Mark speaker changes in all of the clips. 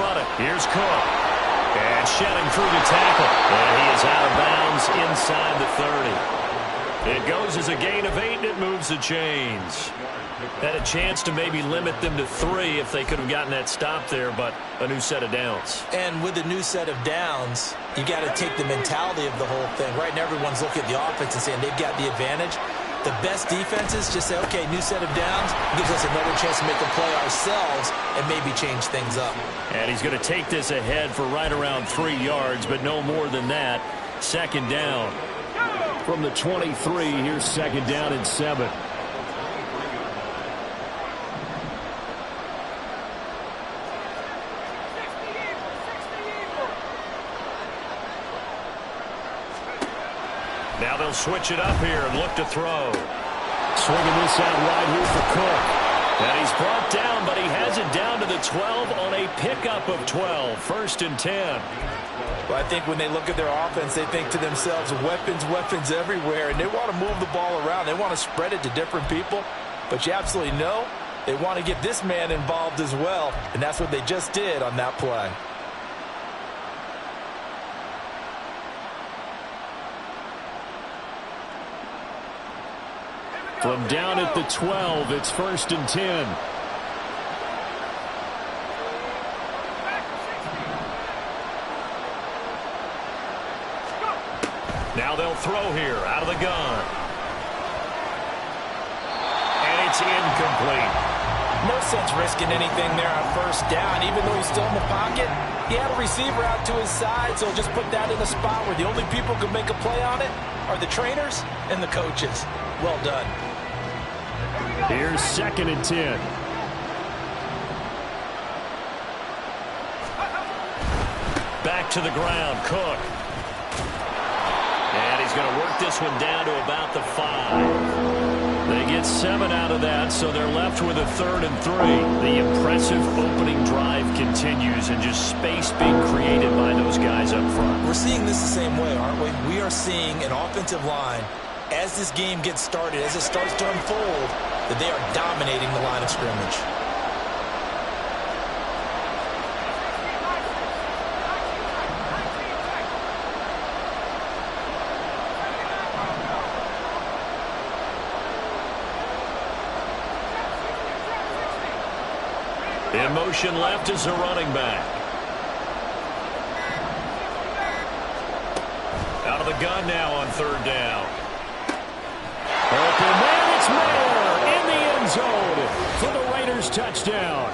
Speaker 1: run it. Here's Cook. And shedding through the tackle. And he is out of bounds inside the 30. It goes as a gain of 8, and it moves the chains. Had a chance to maybe limit them to 3 if they could have gotten that stop there, but a new set of downs.
Speaker 2: And with a new set of downs, you got to take the mentality of the whole thing. Right now, everyone's looking at the offense and saying they've got the advantage. The best defenses just say, okay, new set of downs gives us another chance to make a play ourselves and maybe change things up.
Speaker 1: And he's going to take this ahead for right around 3 yards, but no more than that. Second down. From the 23, here's second down and 7. Now they'll switch it up here and look to throw. Swinging this out wide here for Cook. And he's brought down, but he has it down to the 12 on a pickup of 12. First and 10.
Speaker 2: Well, I think when they look at their offense, they think to themselves, weapons, weapons everywhere, and they want to move the ball around. They want to spread it to different people, but you absolutely know they want to get this man involved as well, and that's what they just did on that play.
Speaker 1: From down at the 12, it's first and 10. Now they'll throw here out of the gun. And it's incomplete.
Speaker 2: No sense risking anything there on first down. Even though he's still in the pocket, he had a receiver out to his side, so just put that in a spot where the only people who can make a play on it are the trainers and the coaches. Well done.
Speaker 1: Here's second and 10. Back to the ground, Cook. And he's going to work this one down to about the 5. They get 7 out of that, so they're left with a 3rd and 3. The impressive opening drive continues, and just space being created by those guys up front.
Speaker 2: We're seeing this the same way, aren't we? We are seeing an offensive line, as this game gets started, as it starts to unfold, that they are dominating the line of scrimmage.
Speaker 1: In motion left is a running back. Out of the gun now on 3rd down. Open man, it's Mayer in the end zone for the Raiders touchdown.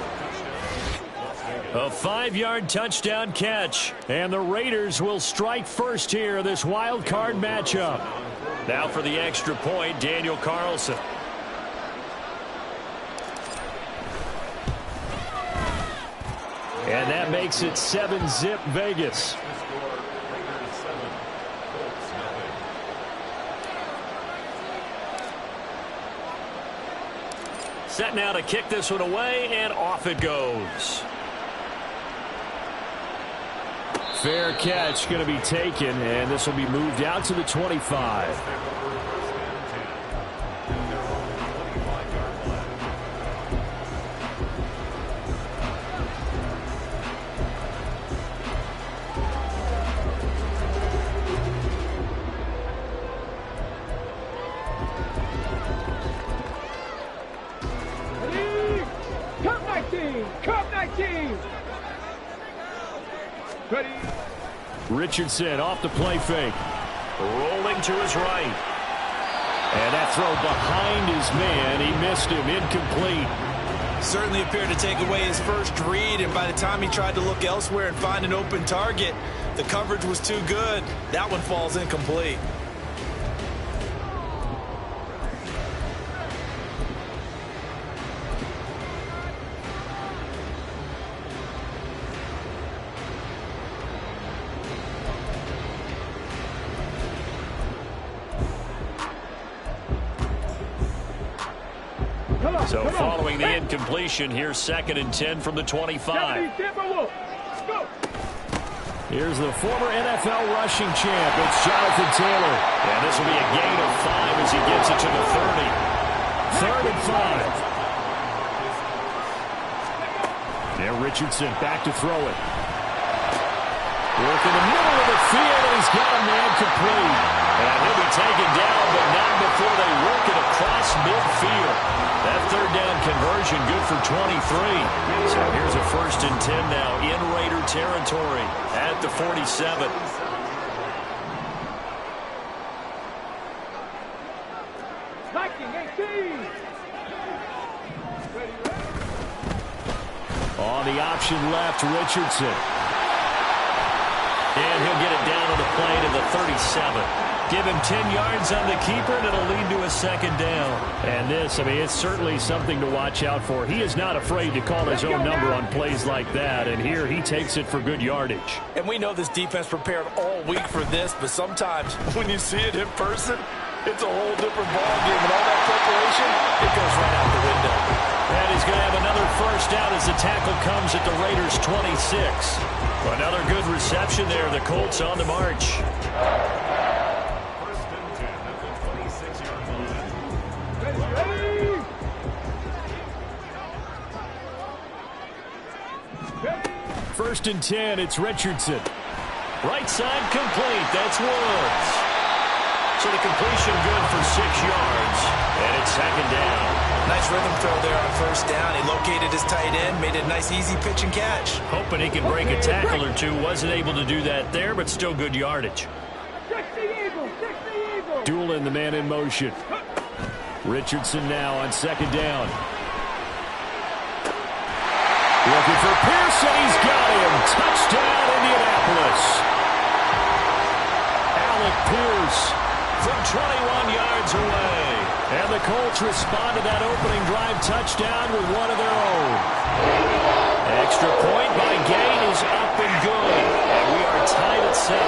Speaker 1: A 5-yard touchdown catch, and the Raiders will strike first here this wild card matchup. Now for the extra point, Daniel Carlson. And that makes it 7-zip Vegas. Set now to kick this one away, and off it goes. Fair catch going to be taken, and this will be moved out to the 25. Richardson off the play fake. Rolling to his right. And that throw behind his man. He missed him. Incomplete.
Speaker 2: Certainly appeared to take away his first read, and by the time he tried to look elsewhere and find an open target, the coverage was too good. That one falls incomplete.
Speaker 1: So following the incompletion, here's 2nd and 10 from the 25. Here's the former NFL rushing champ. It's Jonathan Taylor. And this will be a gain of 5 as he gets it to the 30. 3rd and 5. And Richardson back to throw it. Work in the middle of the field, and he's got a man complete. And he'll be taken down, but not before they work it across midfield. That third down conversion good for 23. So here's a 1st and 10 now in Raider territory at the 47. On the option left, Richardson. And he'll get it down to the play to the 37. Give him 10 yards on the keeper, and it'll lead to a 2nd down. And this, I mean, it's certainly something to watch out for. He is not afraid to call his own number on plays like that, and here he takes it for good yardage.
Speaker 2: And we know this defense prepared all week for this, but sometimes when you see it in person, it's a whole different ballgame, and all that preparation, it goes right out the window.
Speaker 1: And he's going to have another 1st down as the tackle comes at the Raiders' 26. Another good reception there. The Colts on the march.
Speaker 3: 1st and 10 at the 26-yard line.
Speaker 1: 1st and 10, it's Richardson. Right side complete. That's Woods. So the completion good for 6 yards. And it's 2nd down.
Speaker 2: Nice rhythm throw there on 1st down. He located his tight end, made it a nice easy pitch and catch.
Speaker 1: Hoping he can break a tackle or two. Wasn't able to do that there, but still good yardage. Dueling the man in motion. Richardson now on 2nd down. Looking for Pearson. He's got him. Touchdown, Indianapolis. Alec Pierce from 21 yards away. And the Colts respond to that opening drive touchdown with one of their own. Extra point by Gain is up and good. And we are tied at 7.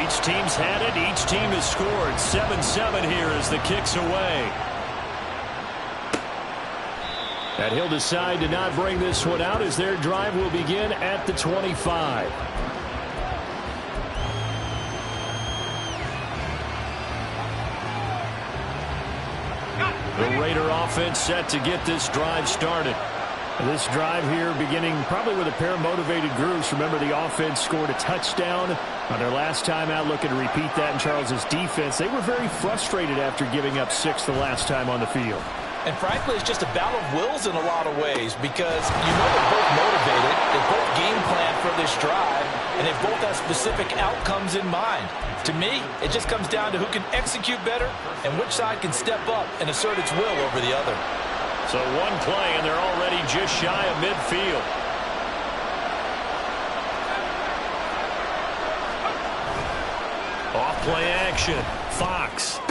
Speaker 1: Each team's had it. Each team has scored. 7-7 here as the kick's away. And he'll decide to not bring this one out as their drive will begin at the 25. The Raider offense set to get this drive started. This drive here beginning probably with a pair of motivated groups. Remember, the offense scored a touchdown on their last time out, looking to repeat that in Charles's defense. They were very frustrated after giving up 6 the last time on the field.
Speaker 2: And frankly, it's just a battle of wills in a lot of ways because you know they're both motivated, they both game plan for this drive, and they both have specific outcomes in mind. To me, it just comes down to who can execute better and which side can step up and assert its will over the other.
Speaker 1: So one play, and they're already just shy of midfield. Off play action. Fox.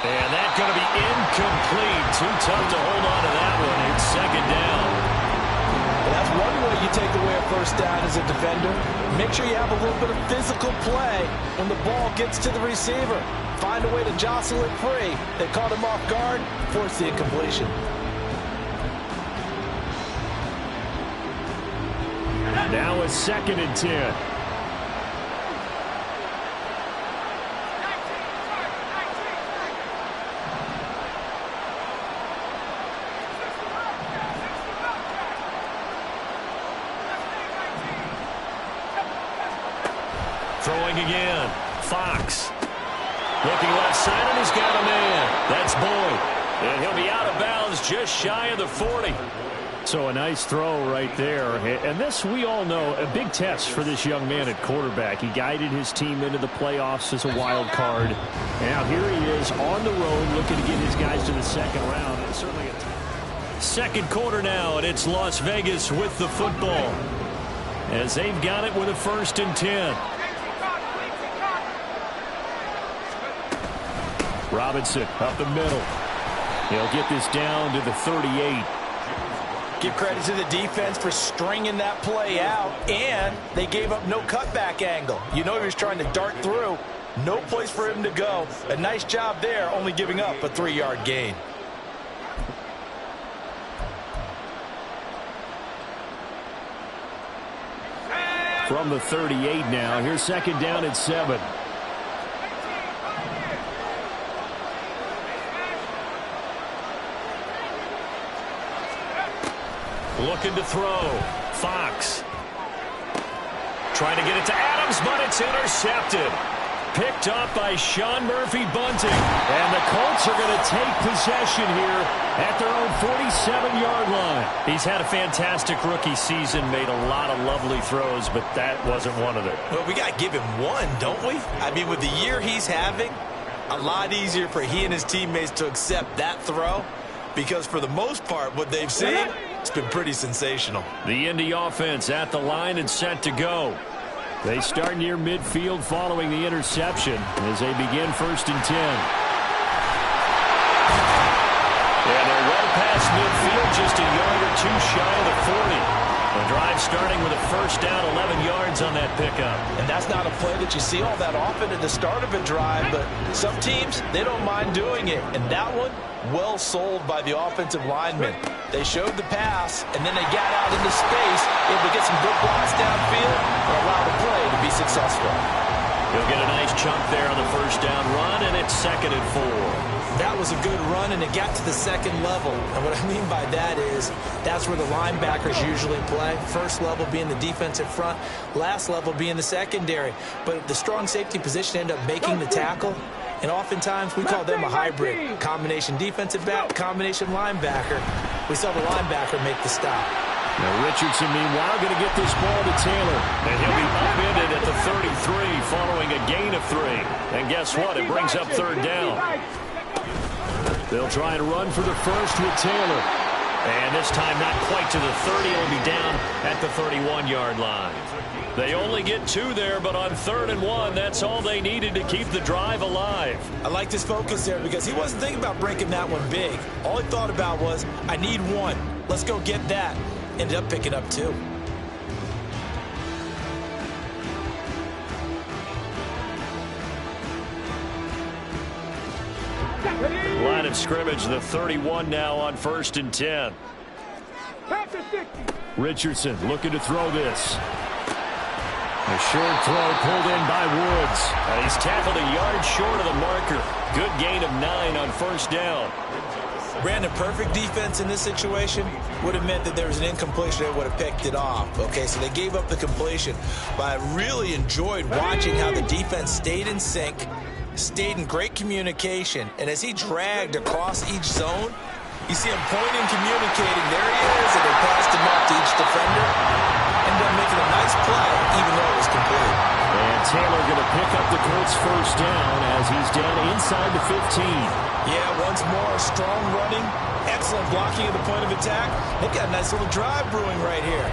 Speaker 1: And that's going to be incomplete. Too tough to hold on to that one. It's 2nd down.
Speaker 2: Well, that's one way you take away a 1st down as a defender. Make sure you have a little bit of physical play when the ball gets to the receiver. Find a way to jostle it free. They caught him off guard, forced the incompletion.
Speaker 1: Now a 2nd and 10. Throwing again. Fox. Looking left side, and he's got a man. That's Boyd. And he'll be out of bounds just shy of the 40. So a nice throw right there. And this, we all know, a big test for this young man at quarterback. He guided his team into the playoffs as a wild card. Now here he is on the road looking to get his guys to the 2nd round. And certainly a 2nd quarter now, and it's Las Vegas with the football as they've got it with a 1st and 10. Robinson up the middle. He'll get this down to the 38.
Speaker 2: Give credit to the defense for stringing that play out, and they gave up no cutback angle. You know he was trying to dart through. No place for him to go. A nice job there, only giving up a 3-yard gain.
Speaker 1: From the 38 now, here's 2nd down at 7. Looking to throw. Fox. Trying to get it to Adams, but it's intercepted. Picked up by Sean Murphy-Bunting. And the Colts are going to take possession here at their own 47-yard line. He's had a fantastic rookie season, made a lot of lovely throws, but that wasn't one of them.
Speaker 2: Well, we got to give him one, don't we? I mean, with the year he's having, a lot easier for he and his teammates to accept that throw, because for the most part, what they've seen, it's been pretty sensational.
Speaker 1: The Indy offense at the line and set to go. They start near midfield following the interception as they begin 1st and 10. And they're well past midfield, just a yard or two shy of the 40. The drive starting with a first down, 11 yards on that pickup.
Speaker 2: And that's not a play that you see all that often at the start of a drive, but some teams, they don't mind doing it. And that one, well sold by the offensive lineman. They showed the pass, and then they got out into space, able to get some good blocks downfield, and allow the play to be successful.
Speaker 1: He'll get a nice chunk there on the first down run, and it's 2nd and 4.
Speaker 2: That was a good run, and it got to the second level. And what I mean by that is that's where the linebackers usually play. First level being the defensive front, last level being the secondary. But the strong safety position ended up making the tackle. And oftentimes we call them a hybrid. Combination defensive back, combination linebacker. We saw the linebacker make the stop.
Speaker 1: Now Richardson, meanwhile, going to get this ball to Taylor. And he'll be upended at the 33 following a gain of 3. And guess what? It brings up 3rd down. They'll try and run for the first with Taylor. And this time not quite to the 30. It'll be down at the 31-yard line. They only get 2 there, but on 3rd and 1, that's all they needed to keep the drive alive.
Speaker 2: I like this focus there because he wasn't thinking about breaking that one big. All he thought about was, I need 1. Let's go get that. Ended up picking up 2.
Speaker 1: Line of scrimmage, the 31 now on 1st and 10. Richardson looking to throw this. A short throw pulled in by Woods. He's tackled a yard short of the marker. Good gain of 9 on 1st down.
Speaker 2: Brandon, perfect defense in this situation would have meant that there was an incompletion that would have picked it off. Okay, so they gave up the completion. But I really enjoyed watching how the defense stayed in sync, stayed in great communication, and as he dragged across each zone, you see him pointing, communicating. There he is, and they passed him up to each defender. Ended up making a nice play, even though it was complete.
Speaker 1: And Taylor going to pick up the Colts' first down as he's down inside the 15.
Speaker 2: Yeah, once more, strong running, excellent blocking at the point of attack. They've got a nice little drive brewing right here.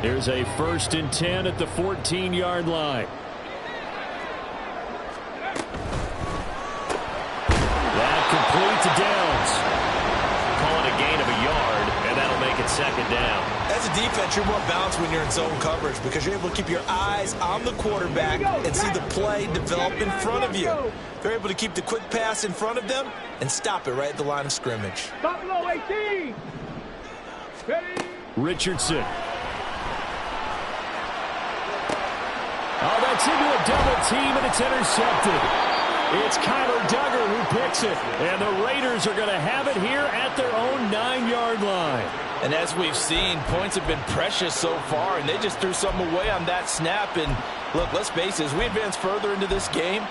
Speaker 1: Here's a 1st and 10 at the 14-yard line. That complete to Downs. Call it a gain of a yard, and that'll make it 2nd down.
Speaker 2: As a defense, you're more balanced when you're in zone coverage because you're able to keep your eyes on the quarterback and see the play develop in front of you. They're able to keep the quick pass in front of them and stop it right at the line of scrimmage.
Speaker 3: Buffalo 18.
Speaker 1: Richardson. Oh, that's into a double team, and it's intercepted. It's Kyler Duggar who picks it, and the Raiders are going to have it here at their own 9-yard line.
Speaker 2: And as we've seen, points have been precious so far, and they just threw something away on that snap. And look, let's face it, as we advance further into this game,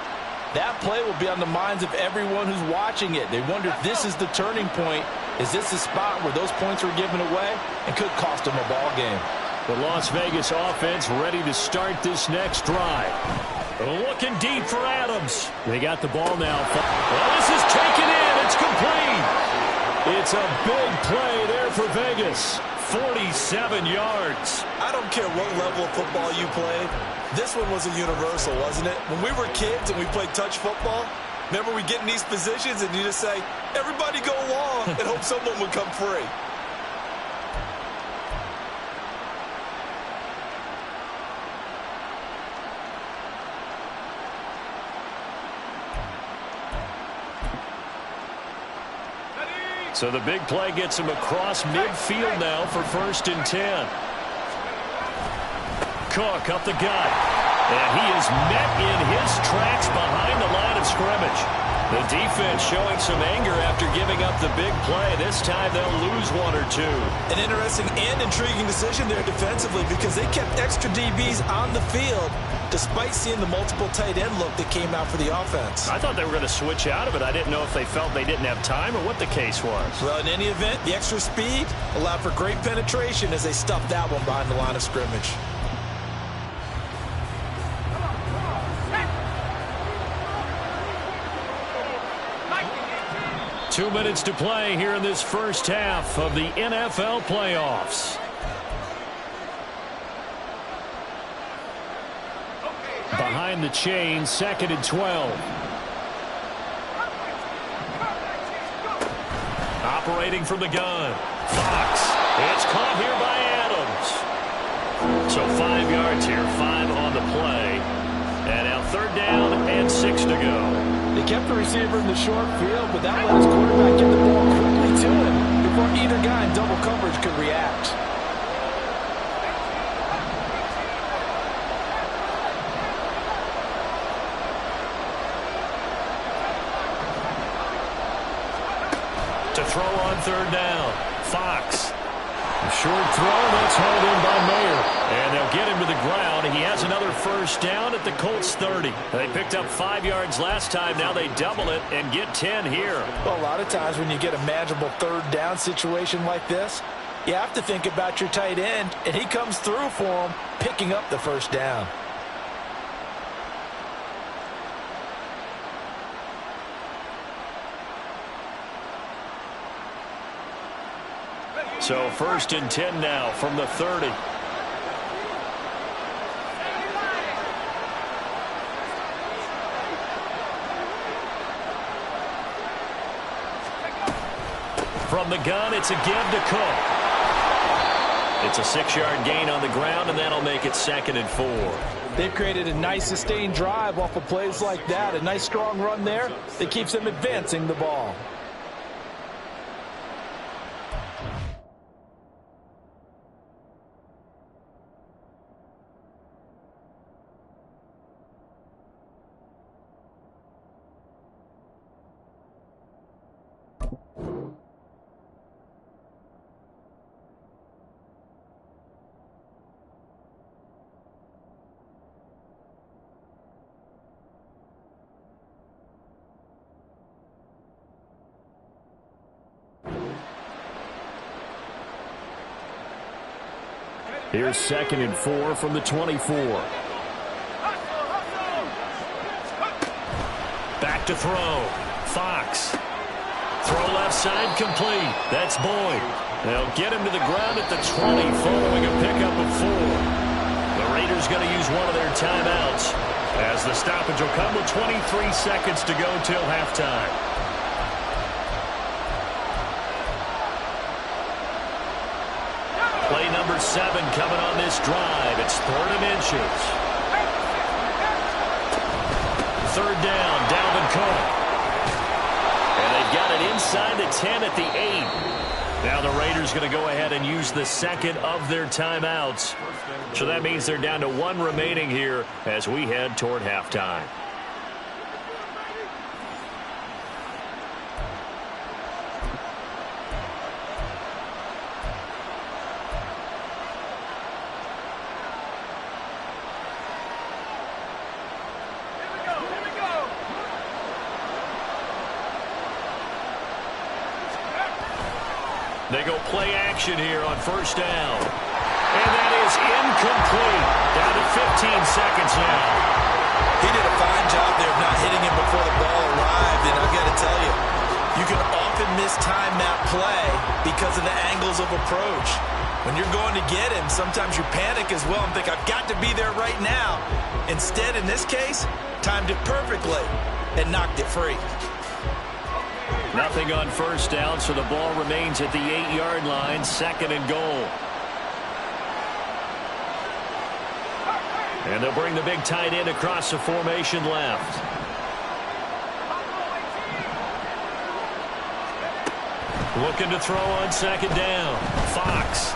Speaker 2: that play will be on the minds of everyone who's watching it. They wonder if this is the turning point. Is this the spot where those points were given away and could cost them a ball game?
Speaker 1: The Las Vegas offense ready to start this next drive. Looking deep for Adams. They got the ball now. Well, this is taken in. It's complete. It's a big play there for Vegas. 47 yards.
Speaker 2: I don't care what level of football you played. This one was a universal, wasn't it? When we were kids and we played touch football, remember we get in these positions and you just say, everybody go long and hope someone would come free.
Speaker 1: So the big play gets him across midfield now for 1st and 10. Cook up the gut. And he is met in his tracks behind the line of scrimmage. The defense showing some anger after giving up the big play. This time they'll lose one or two.
Speaker 2: An interesting and intriguing decision there defensively because they kept extra DBs on the field despite seeing the multiple tight end look that came out for the offense.
Speaker 1: I thought they were going to switch out of it. I didn't know if they felt they didn't have time or what the case was.
Speaker 2: Well, in any event, the extra speed allowed for great penetration as they stuffed that one behind the line of scrimmage.
Speaker 1: Two minutes to play here in this first half of the NFL playoffs. Behind the chain, 2nd and 12. Operating from the gun. Fox. It's caught here by Adams. So 5 yards here, 5 on the play. And now 3rd down and 6 to go.
Speaker 2: They kept the receiver in the short field, but that let his quarterback get the ball quickly to him before either guy in double coverage could react.
Speaker 1: To throw on 3rd down. Fox. A short throw, that's hauled in by Mayer. And they'll get him to the ground. He has another 1st down at the Colts 30. They picked up 5 yards last time. Now they double it and get 10 here.
Speaker 2: Well, a lot of times when you get a manageable 3rd down situation like this, you have to think about your tight end, and he comes through for him, picking up the 1st down.
Speaker 1: So 1st and 10 now from the 30. From the gun, it's a give to Cook. It's a 6-yard gain on the ground, and that'll make it 2nd and 4.
Speaker 2: They've created a nice sustained drive off of plays like that. A nice strong run there that keeps them advancing the ball.
Speaker 1: Here's 2nd and 4 from the 24. Back to throw. Fox. Throw left side complete. That's Boyd. They'll get him to the ground at the 20 following a pickup of 4. The Raiders going to use one of their timeouts as the stoppage will come with 23 seconds to go till halftime. Play number 7 coming on this drive. It's 3rd and inches. 3rd down, Dalvin Cook. And they've got it inside the 10 at the 8. Now the Raiders going to go ahead and use the 2nd of their timeouts. So that means they're down to 1 remaining here as we head toward halftime. They go play action here on 1st down. And that is incomplete. Down to 15 seconds now.
Speaker 2: He did a fine job there of not hitting him before the ball arrived. And I've got to tell you, you can often mistime that play because of the angles of approach. When you're going to get him, sometimes you panic as well and think, I've got to be there right now. Instead, in this case, timed it perfectly and knocked it free.
Speaker 1: Nothing on 1st down, so the ball remains at the 8-yard line, 2nd and goal. And they'll bring the big tight end across the formation left. Looking to throw on 2nd down. Fox.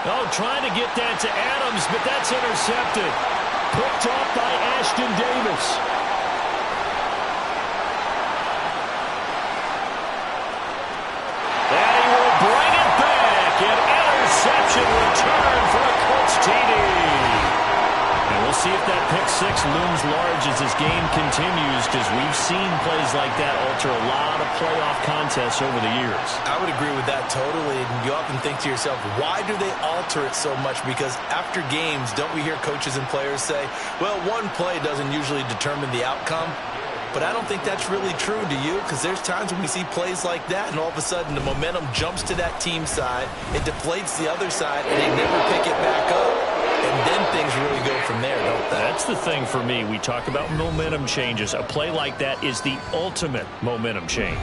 Speaker 1: Oh, trying to get that to Adams, but that's intercepted. Picked off by Ashton Davis. looms large as this game continues because we've seen plays like that alter a lot of playoff contests over the years.
Speaker 2: I would agree with that totally. And you often think to yourself, why do they alter it so much? Because after games, don't we hear coaches and players say, well, one play doesn't usually determine the outcome. But I don't think that's really true, do you? Because there's times when we see plays like that, and all of a sudden the momentum jumps to that team side, it deflates the other side, and they never pick it back up. And then things really go from there, don't they?
Speaker 1: That's the thing for me. We talk about momentum changes. A play like that is the ultimate momentum change.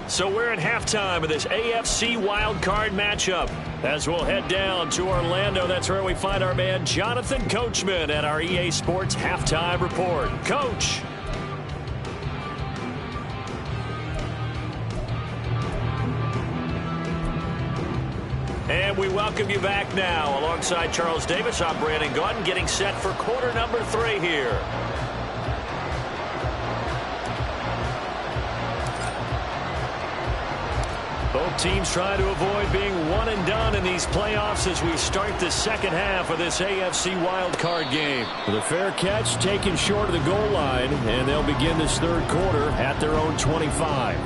Speaker 1: So we're at halftime of this AFC wildcard matchup. As we'll head down to Orlando, that's where we find our man Jonathan Coachman at our EA Sports Halftime Report. Coach. And we welcome you back now. Alongside Charles Davis, I'm Brandon Gaudin, getting set for quarter number 3 here. Both teams trying to avoid being one and done in these playoffs as we start the second half of this AFC wildcard game. The fair catch taken short of the goal line, and they'll begin this third quarter at their own 25.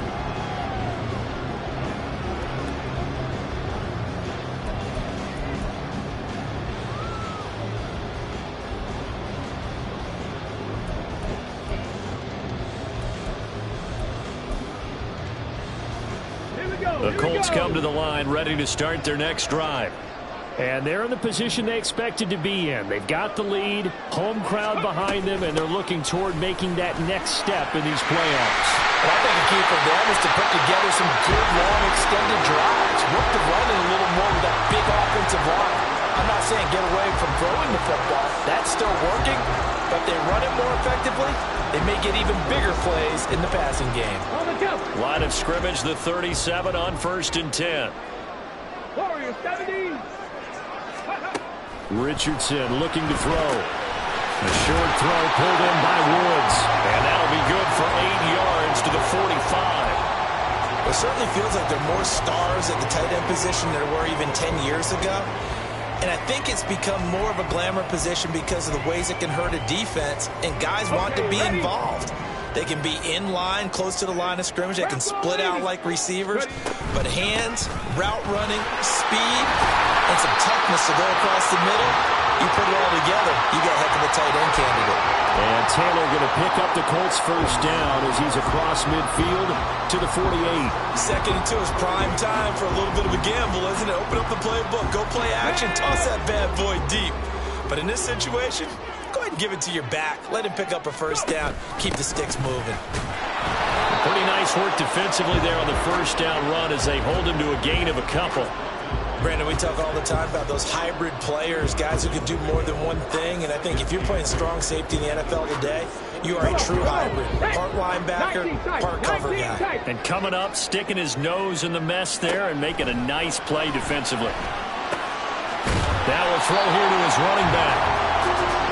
Speaker 1: The Colts come to the line ready to start their next drive. And they're in the position they expected to be in. They've got the lead, home crowd behind them, and they're looking toward making that next step in these playoffs.
Speaker 2: Well, I think the key for them is to put together some good, long, extended drives. Work the running a little more with that big offensive line. I'm not saying get away from throwing the football. That's still working, but they run it more effectively. They may get even bigger plays in the passing game.
Speaker 1: Line of scrimmage, the 37 on 1st and 10.
Speaker 3: Warrior 70.
Speaker 1: Richardson looking to throw. A short throw pulled in by Woods. And that'll be good for 8 yards to the 45.
Speaker 2: It certainly feels like there are more stars at the tight end position than there were even 10 years ago. And I think it's become more of a glamour position because of the ways it can hurt a defense, and guys want to be involved. They can be in line, close to the line of scrimmage. They can split out like receivers. But hands, route running, speed, and some toughness to go across the middle, you put it all together, you got a heck of a tight end candidate.
Speaker 1: And Taylor going to pick up the Colts first down as he's across midfield to the 48.
Speaker 2: 2nd and 2 is prime time for a little bit of a gamble, isn't it? Open up the playbook, go play action, toss that bad boy deep. But in this situation, go ahead and give it to your back. Let him pick up a first down. Keep the sticks moving.
Speaker 1: Pretty nice work defensively there on the first down run as they hold him to a gain of a couple.
Speaker 2: Brandon, we talk all the time about those hybrid players, guys who can do more than one thing. And I think if you're playing strong safety in the NFL today, you are a true hybrid. Part linebacker, part cover guy.
Speaker 1: And coming up, sticking his nose in the mess there and making a nice play defensively. Now we'll throw here to his running back.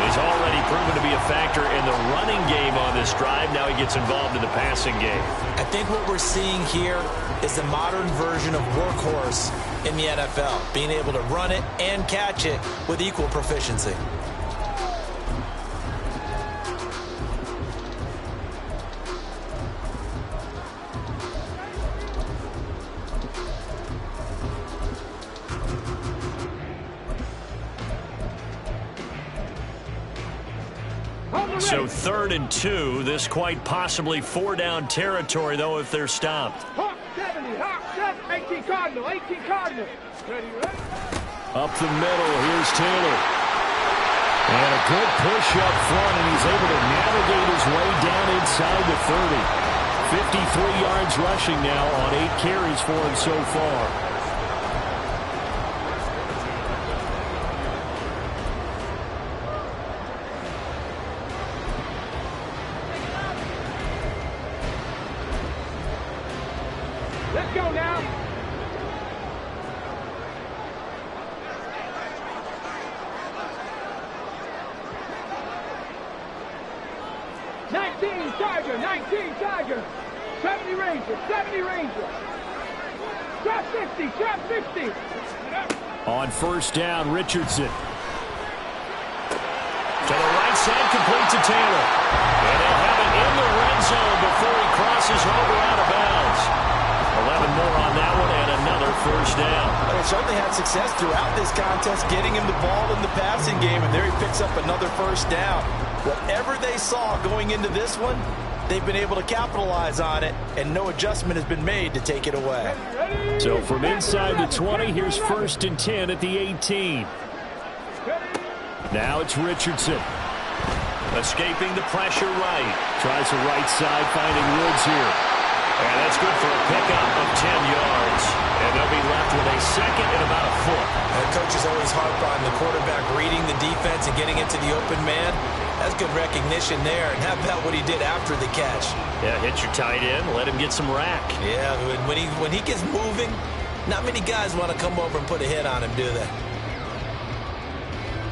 Speaker 1: He's already proven to be a factor in the running game on this drive. Now he gets involved in the passing game.
Speaker 2: I think what we're seeing here is the modern version of workhorse in the NFL, being able to run it and catch it with equal proficiency.
Speaker 1: So 3rd and 2, this quite possibly 4-down territory, though, if they're stopped.
Speaker 3: Hawk 70, Hawk 70, 18 Cardinal, 18 Cardinal. Ready, ready?
Speaker 1: Up the middle, here's Taylor. And a good push up front, and he's able to navigate his way down inside the 30. 53 yards rushing now on 8 carries for him so far.
Speaker 3: Let's go now. Nineteen Tiger. 70 Ranger, 70 Ranger. Drop 50, drop 50.
Speaker 1: On first down, Richardson. To the right set, complete to Taylor. And they'll have it in the red zone before he crosses over out of bounds. 11 more on that one and another first down.
Speaker 2: They certainly had success throughout this contest getting him the ball in the passing game, and there he picks up another first down. Whatever they saw going into this one, they've been able to capitalize on it, and no adjustment has been made to take it away.
Speaker 1: So from inside the 20, here's 1st and 10 at the 18. Now it's Richardson. Escaping the pressure right. Tries the right side, finding Woods here. And that's good for a pickup of 10 yards. And they'll be left with a second and about a foot.
Speaker 2: The coach is always harp on the quarterback reading the defense and getting into the open man. That's good recognition there. And how about what he did after the catch?
Speaker 1: Yeah, hit your tight end, let him get some rack.
Speaker 2: Yeah, when he gets moving, not many guys want to come over and put a hit on him, do they?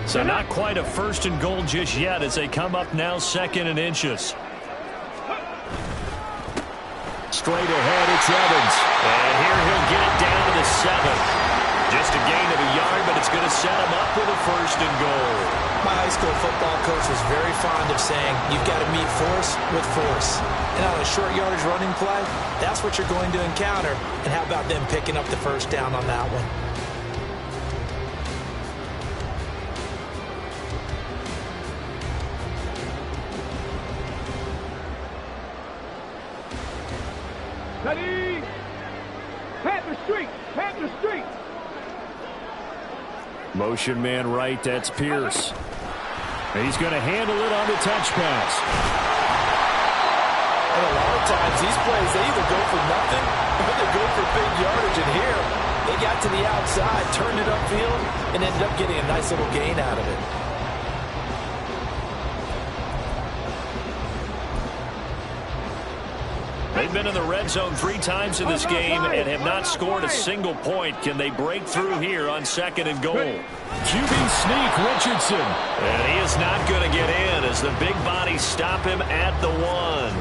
Speaker 1: So not quite a 1st and goal just yet as they come up now 2nd and inches. Straight ahead, it's Evans. And here he'll get it down to the 7. Just a gain of a yard, but it's going to set him up with a 1st and goal.
Speaker 2: My high school football coach was very fond of saying, you've got to meet force with force. And on a short yardage running play, that's what you're going to encounter. And how about them picking up the first down on that one?
Speaker 3: Ready? Panther Street! Panther Street!
Speaker 1: Motion man right, that's Pierce. And he's going to handle it on the touch pass.
Speaker 2: And a lot of times, these plays, they either go for nothing or they go for big yardage. And here, they got to the outside, turned it upfield, and ended up getting a nice little gain out of it.
Speaker 1: They've been in the red zone 3 times in this game and have not scored a single point. Can they break through here on 2nd and goal? QB sneak, Richardson. And he is not going to get in as the big bodies stop him at the 1.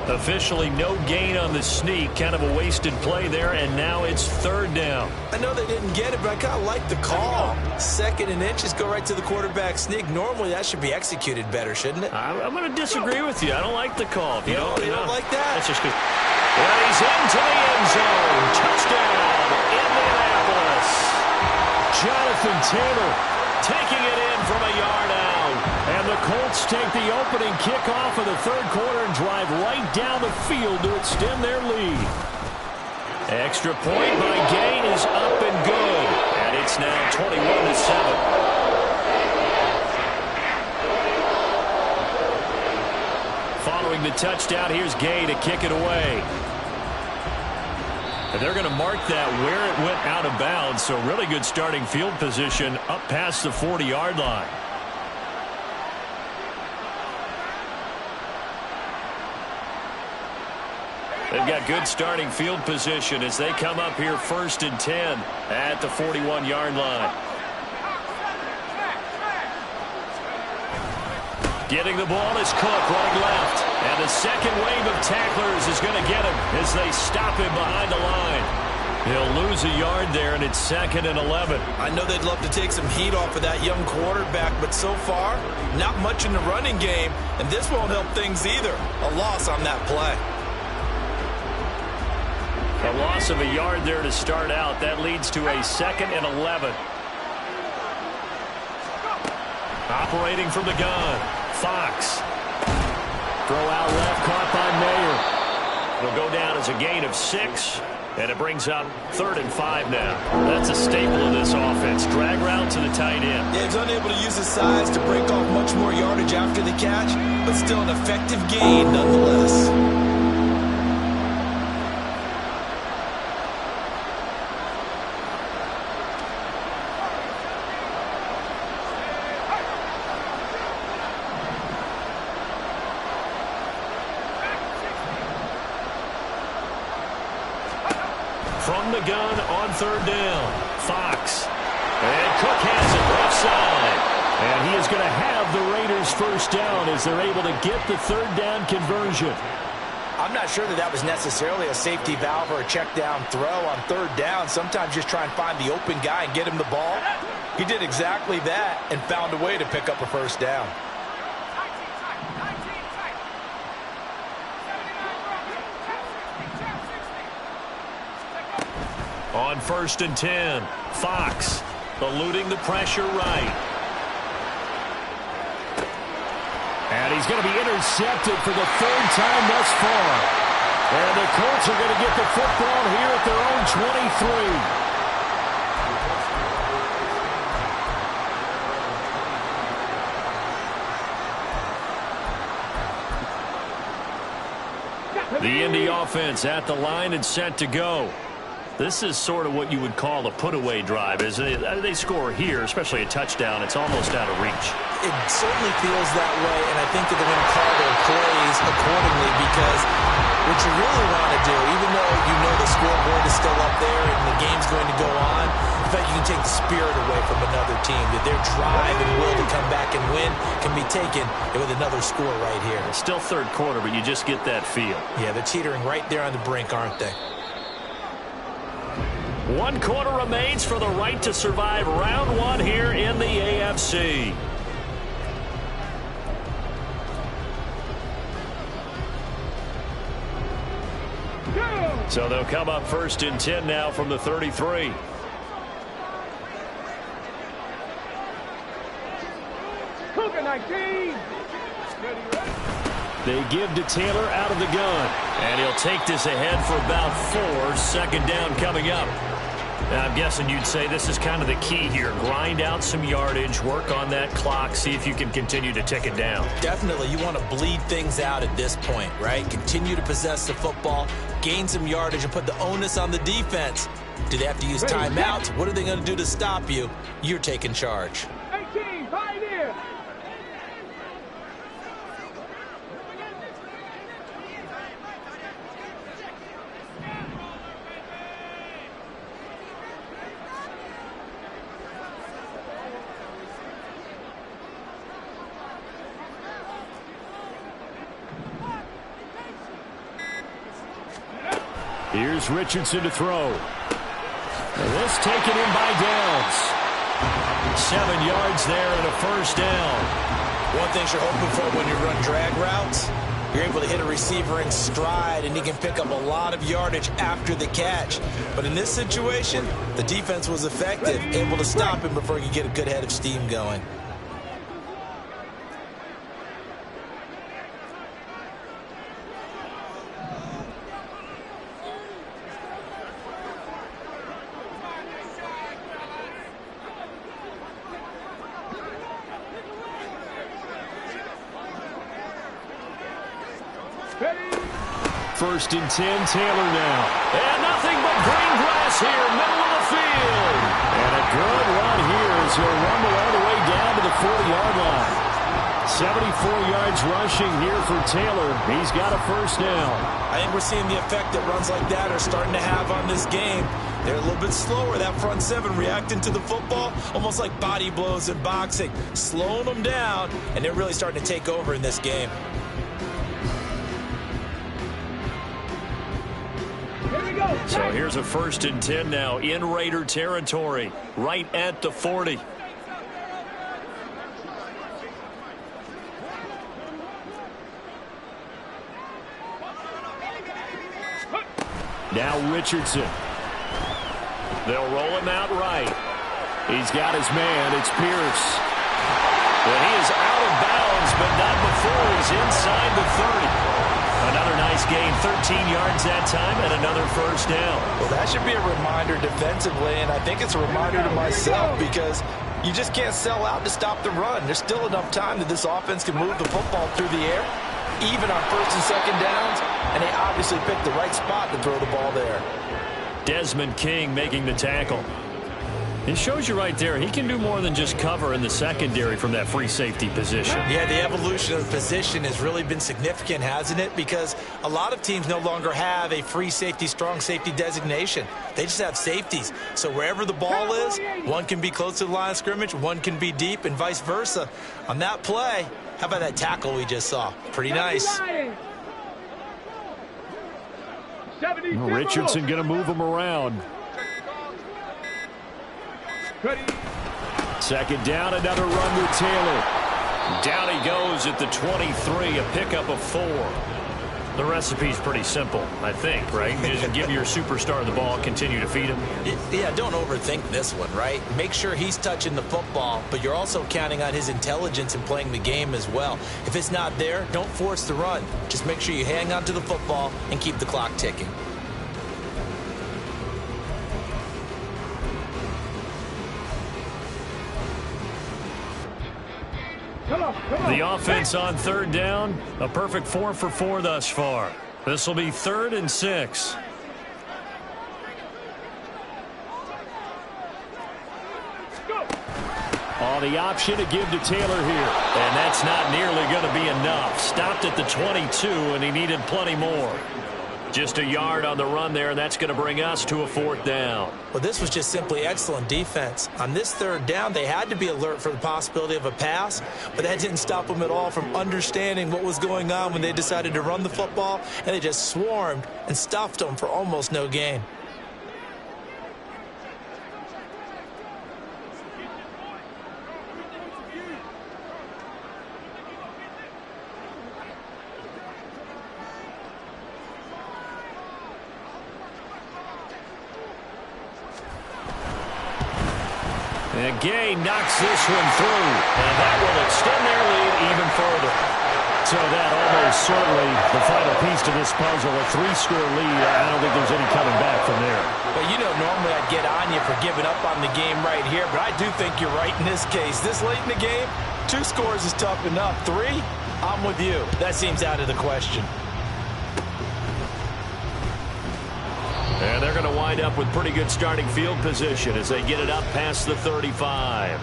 Speaker 1: Officially no gain on the sneak. Kind of a wasted play there, and now it's 3rd down.
Speaker 2: I know they didn't get it, but I kind of like the call. 2nd and inches, go right to the quarterback sneak. Normally, that should be executed better, shouldn't it?
Speaker 1: I'm going to disagree with you. I don't like the call. If
Speaker 2: you don't like that?
Speaker 1: That's just good. Well, he's into the end zone. Touchdown, Indianapolis. Jonathan Taylor taking it in from a yard out. And the Colts take the opening kickoff of the 3rd quarter and drive right down the field to extend their lead. Extra point by Gain is up and good. And it's now 21-7. Following the touchdown, here's Gay to kick it away. And they're going to mark that where it went out of bounds, so really good starting field position up past the 40-yard line. They've got good starting field position as they come up here 1st and 10 at the 41-yard line. Getting the ball is Cook running left. And the second wave of tacklers is going to get him as they stop him behind the line. He'll lose a yard there, and it's 2nd and 11.
Speaker 2: I know they'd love to take some heat off of that young quarterback, but so far, not much in the running game, and this won't help things either. A loss on that play.
Speaker 1: A loss of a yard there to start out. That leads to a 2nd and 11. Operating from the gun, Fox. Throw out left, caught by Mayer. It'll go down as a gain of 6, and it brings up 3rd and 5 now. That's a staple of this offense. Drag route to the tight end.
Speaker 2: Yeah, he's unable to use his size to break off much more yardage after the catch, but still an effective gain nonetheless.
Speaker 1: From the gun on 3rd down, Fox. And Cook has it left side. And he is going to have the Raiders 1st down as they're able to get the 3rd down conversion.
Speaker 2: I'm not sure that was necessarily a safety valve or a check down throw on 3rd down. Sometimes just try and find the open guy and get him the ball. He did exactly that and found a way to pick up a 1st down.
Speaker 1: On 1st and 10, Fox eluding the pressure right. And he's going to be intercepted for the 3rd time thus far. And the Colts are going to get the football here at their own 23. The Indy offense at the line and set to go. This is sort of what you would call a put-away drive, isn't it? They score here, especially a touchdown. It's almost out of reach.
Speaker 2: It certainly feels that way, and I think that they're going to call their plays accordingly because what you really want to do, even though you know the scoreboard is still up there and the game's going to go on, in fact, you can take the spirit away from another team, that their drive and will to come back and win can be taken with another score right here.
Speaker 1: It's still 3rd quarter, but you just get that feel.
Speaker 2: Yeah, they're teetering right there on the brink, aren't they?
Speaker 1: 1 quarter remains for the right to survive round 1 here in the AFC. So they'll come up 1st and 10 now from the 33.
Speaker 3: Cougar 19.
Speaker 1: They give to Taylor out of the gun. And he'll take this ahead for about 4. 2nd down coming up. Now, I'm guessing you'd say this is kind of the key here. Grind out some yardage, work on that clock, see if you can continue to tick it down.
Speaker 2: Definitely. You want to bleed things out at this point, right? Continue to possess the football, gain some yardage, and put the onus on the defense. Do they have to use timeouts? What are they going to do to stop you? You're taking charge.
Speaker 3: 18, Pioneer.
Speaker 1: Here's Richardson to throw. And this taken in by Downs. 7 yards there and a 1st down.
Speaker 2: One thing you're hoping for when you run drag routes, you're able to hit a receiver in stride and he can pick up a lot of yardage after the catch. But in this situation, the defense was effective, able to stop him before he could get a good head of steam going.
Speaker 1: First and 10, Taylor now. And nothing but green grass here, middle of the field. And a good run here as he'll rumble all the way down to the 40-yard line. 74 yards rushing here for Taylor. He's got a 1st down.
Speaker 2: I think we're seeing the effect that runs like that are starting to have on this game. They're a little bit slower, that front 7 reacting to the football, almost like body blows in boxing, slowing them down, and they're really starting to take over in this game.
Speaker 1: So here's a 1st and 10 now in Raider territory, right at the 40. Now Richardson. They'll roll him out right. He's got his man. It's Pierce. Well, he is out of bounds, but not before he's inside the 30. Another nice gain, 13 yards that time, and another 1st down.
Speaker 2: Well, that should be a reminder defensively, and I think it's a reminder to myself because you just can't sell out to stop the run. There's still enough time that this offense can move the football through the air, even on 1st and 2nd downs, and they obviously picked the right spot to throw the ball there.
Speaker 1: Desmond King making the tackle. It shows you right there, he can do more than just cover in the secondary from that free safety position.
Speaker 2: Yeah, the evolution of the position has really been significant, hasn't it? Because a lot of teams no longer have a free safety, strong safety designation. They just have safeties. So wherever the ball is, one can be close to the line of scrimmage, one can be deep, and vice versa. On that play, how about that tackle we just saw? Pretty nice.
Speaker 1: Well, Richardson going to move him around. 2nd down, another run with Taylor. Down he goes at the 23, a pickup of 4. The recipe's pretty simple, I think, right? You just give your superstar the ball, continue to feed him.
Speaker 2: Yeah, don't overthink this one, right? Make sure he's touching the football, but you're also counting on his intelligence in playing the game as well. If it's not there, don't force the run. Just make sure you hang on to the football and keep the clock ticking.
Speaker 1: The offense on third down, a perfect 4 for 4 thus far. This will be 3rd and 6. Oh, the option to give to Taylor here. And that's not nearly going to be enough. Stopped at the 22, and he needed plenty more. Just a yard on the run there, and that's going to bring us to a 4th down.
Speaker 2: Well, this was just simply excellent defense. On this 3rd down, they had to be alert for the possibility of a pass, but that didn't stop them at all from understanding what was going on when they decided to run the football, and they just swarmed and stuffed them for almost no gain.
Speaker 1: And Gay knocks this one through, and that will extend their lead even further. So that almost certainly the final piece to this puzzle, a 3-score lead. I don't think there's any coming back from there.
Speaker 2: Well, you know, normally I'd get on you for giving up on the game right here, but I do think you're right in this case. This late in the game, 2 scores is tough enough. 3, I'm with you. That seems out of the question.
Speaker 1: And they're going to wind up with pretty good starting field position as they get it up past the 35.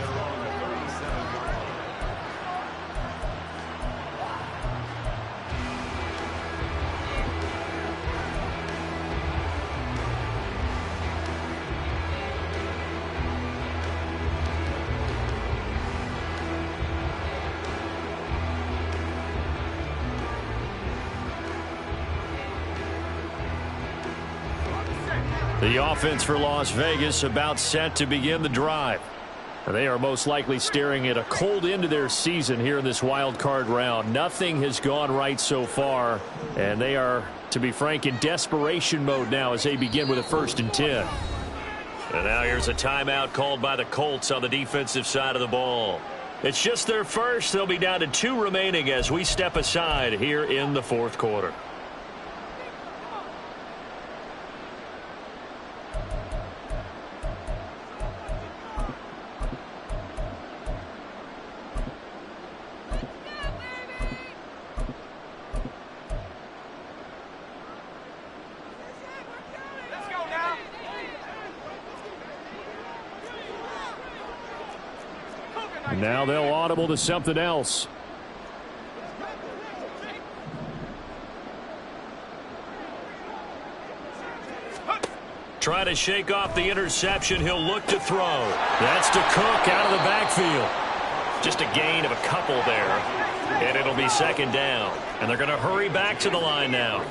Speaker 1: The offense for Las Vegas about set to begin the drive. They are most likely staring at a cold end to their season here in this wild card round. Nothing has gone right so far, and they are, to be frank, in desperation mode now as they begin with a 1st and 10. And now here's a timeout called by the Colts on the defensive side of the ball. It's just their first. They'll be down to 2 remaining as we step aside here in the 4th quarter. Now they'll audible to something else. Try to shake off the interception. He'll look to throw. That's to Cook out of the backfield. Just a gain of a couple there. And it'll be 2nd down. And they're going to hurry back to the line now.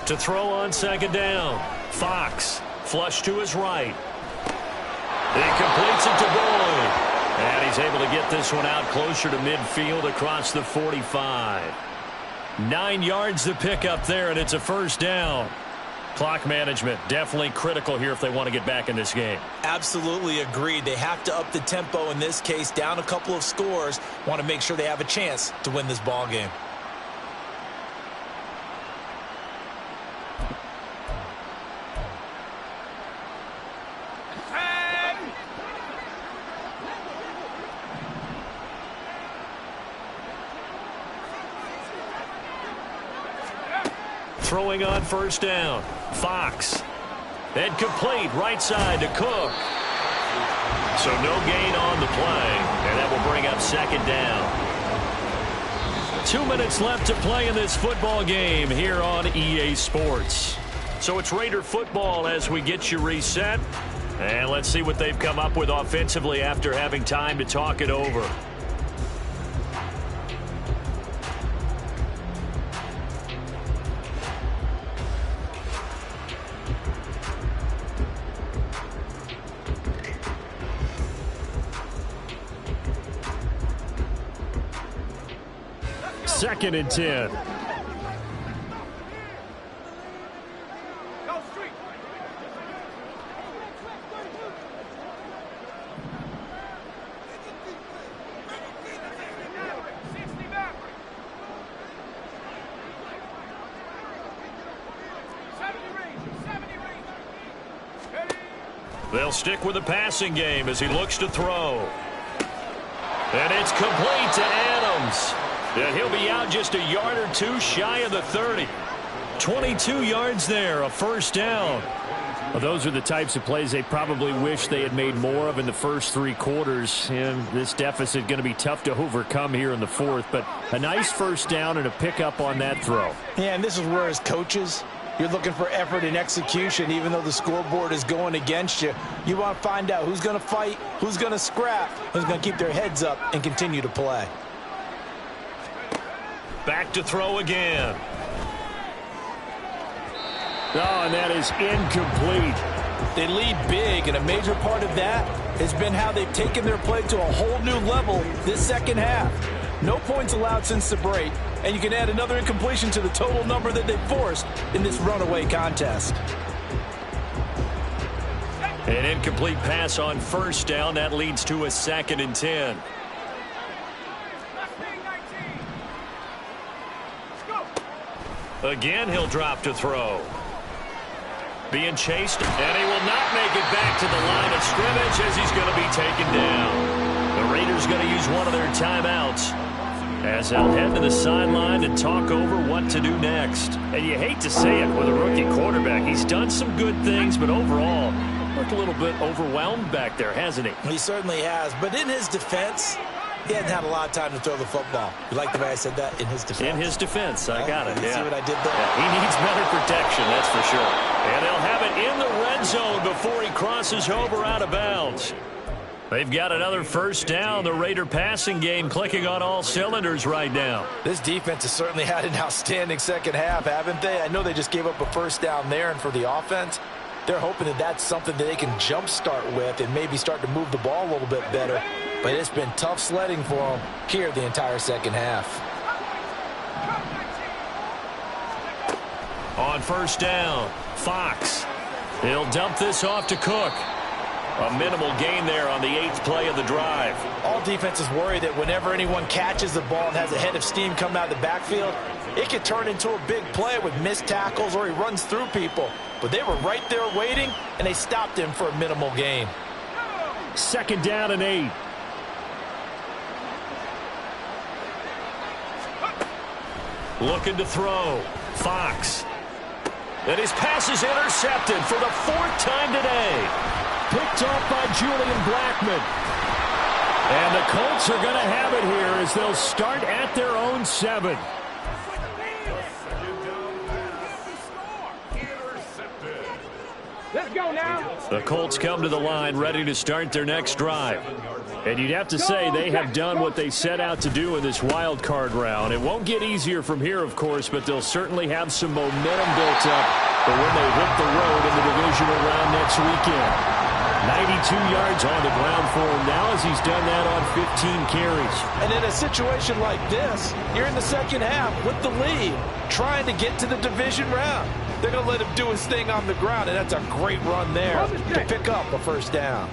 Speaker 1: To throw on 2nd down. Fox. Flush to his right. He completes it to Boyd. And he's able to get this one out closer to midfield across the 45. 9 yards to pick up there, and it's a 1st down. Clock management definitely critical here if they want to get back in this game.
Speaker 2: Absolutely agreed. They have to up the tempo in this case, down a couple of scores. Want to make sure they have a chance to win this ball game.
Speaker 1: Throwing on 1st down. Fox. And complete right side to Cook. So no gain on the play. And that will bring up 2nd down. 2 minutes left to play in this football game here on EA Sports. So it's Raider football as we get you reset. And let's see what they've come up with offensively after having time to talk it over. 2nd and 10. They'll stick with the passing game as he looks to throw. And it's complete to Adams. And he'll be out just a yard or two shy of the 30. 22 yards there, a first down. Well, those are the types of plays they probably wish they had made more of in the first 3 quarters. And this deficit going to be tough to overcome here in the 4th. But a nice first down and a pickup on that throw.
Speaker 2: Yeah, and this is where as coaches, you're looking for effort and execution. Even though the scoreboard is going against you, you want to find out who's going to fight, who's going to scrap, who's going to keep their heads up and continue to play.
Speaker 1: Back to throw again. Oh, and that is incomplete.
Speaker 2: They lead big, and a major part of that has been how they've taken their play to a whole new level this second half. No points allowed since the break, and you can add another incompletion to the total number that they forced in this runaway contest.
Speaker 1: An incomplete pass on first down. That leads to a 2nd and 10. Again, he'll drop to throw. Being chased, and he will not make it back to the line of scrimmage as he's going to be taken down. The Raiders going to use one of their timeouts as they'll head to the sideline and talk over what to do next. And you hate to say it with a rookie quarterback. He's done some good things, but overall, looked a little bit overwhelmed back there, hasn't he?
Speaker 2: He certainly has, but in his defense, he hadn't had a lot of time to throw the football. You like the way I said that? In his defense.
Speaker 1: In his defense. I got it.
Speaker 2: You see what I did there?
Speaker 1: Yeah, he needs better protection, that's for sure. And they'll have it in the red zone before he crosses over out of bounds. They've got another first down. The Raider passing game clicking on all cylinders right now.
Speaker 2: This defense has certainly had an outstanding second half, haven't they? I know they just gave up a first down there, and for the offense, they're hoping that that's something that they can jumpstart with and maybe start to move the ball a little bit better. But it's been tough sledding for them here the entire second half.
Speaker 1: On first down, Fox. He'll dump this off to Cook. A minimal gain there on the 8th play of the drive.
Speaker 2: All defenses worry that whenever anyone catches the ball and has a head of steam come out of the backfield, it could turn into a big play with missed tackles or he runs through people. But they were right there waiting, and they stopped him for a minimal gain.
Speaker 1: 2nd down and 8. Looking to throw. Fox. And his pass is intercepted for the 4th time today. Picked off by Julian Blackman. And the Colts are going to have it here as they'll start at their own 7.
Speaker 3: Let's go now.
Speaker 1: The Colts come to the line ready to start their next drive. And you'd have to say they have done what they set out to do in this wild card round. It won't get easier from here, of course, but they'll certainly have some momentum built up for when they hit the road in the divisional round next weekend. 92 yards on the ground for him now as he's done that on 15 carries.
Speaker 2: And in a situation like this, you're in the second half with the lead, trying to get to the division round. They're going to let him do his thing on the ground, and that's a great run there to pick up a first down.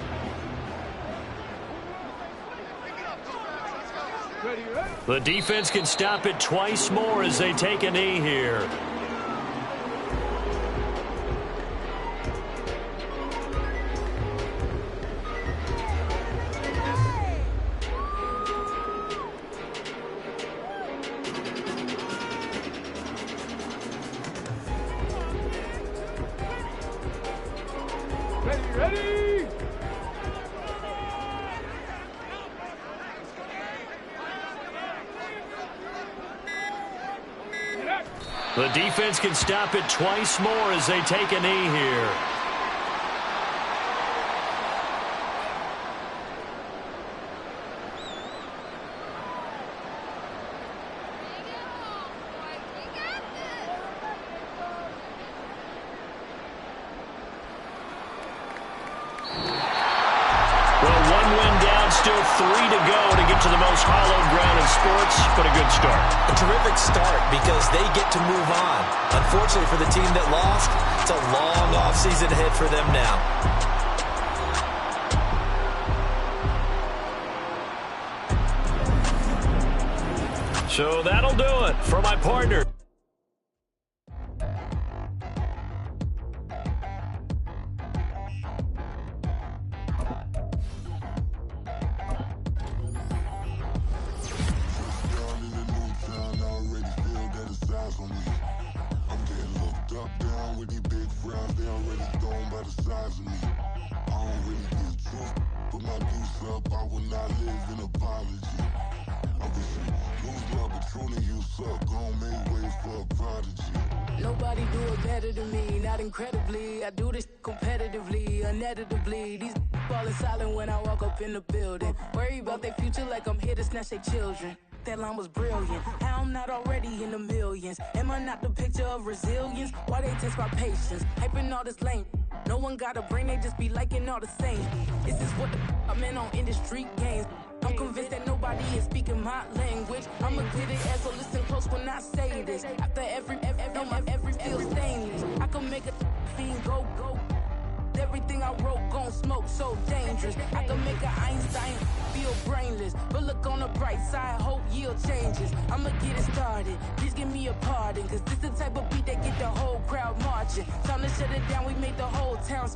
Speaker 1: The defense can stop it twice more as they take a knee here.
Speaker 3: Ready?
Speaker 1: The defense can stop it twice more as they take a knee here. Still 3 to go to get to the most hallowed ground in sports, but a good start.
Speaker 2: A terrific start because they get to move on. Unfortunately for the team that lost, it's a long offseason ahead for them now.
Speaker 1: So that'll do it for my partner.
Speaker 4: Nobody do it better than me, not incredibly. I do this competitively, uneditably. These falling silent when I walk up in the building. Worry about their future like I'm here to snatch their children. That line was brilliant. How I'm not already in the millions? Am I not the picture of resilience? Why they test my patience? Hyping all this lame. No one got a brain, they just be liking all the same. This is what I'm in on industry games. I'm convinced that nobody is speaking my language. I'ma get it, so listen close when I say this. After every feel stainless. I can make a fiend go. Everything I wrote gon' smoke, so dangerous. I can make an Einstein feel brainless. But look on the bright side, hope yield changes. I'ma get it started, please give me a pardon. Cause this the type of beat that get the whole crowd marching. Time to shut it down, we made the whole town